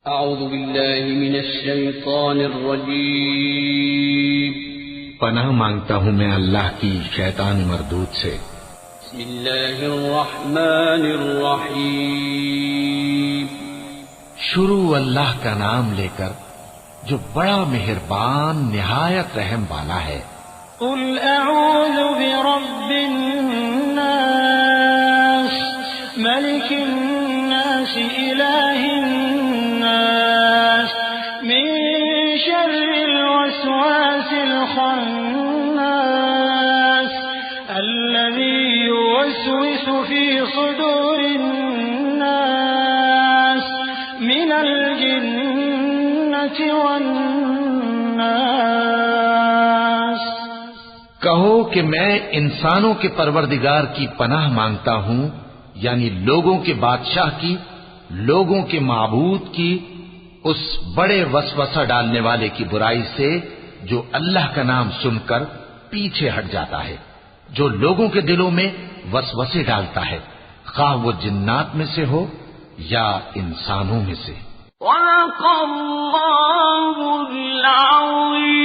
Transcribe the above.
اعوذ باللہ من الشیطان الرجیم پناہ مانگتا ہوں میں اللہ کی شیطان مردود سے۔ بسم اللہ الرحمن الرحیم شروع اللہ کا نام لے کر جو بڑا مہربان نہایت رحم والا ہے۔ قل اعوذ برب الناس ملک الناس الہ الناس من شر الوسواس الخناس الذي يوسوس في صدور الناس من الجنة والناس۔ کہو کہ میں انسانوں کے پروردگار کی پناہ مانگتا ہوں، یعنی لوگوں کے بادشاہ کی، لوگوں کے معبود کی، اس بڑے وسوسہ ڈالنے والے کی برائی سے جو اللہ کا نام سن کر پیچھے ہٹ جاتا ہے، جو لوگوں کے دلوں میں وسوسے ڈالتا ہے، خواہ وہ جنات میں سے ہو یا انسانوں میں سے۔ صدق اللہ العظیم۔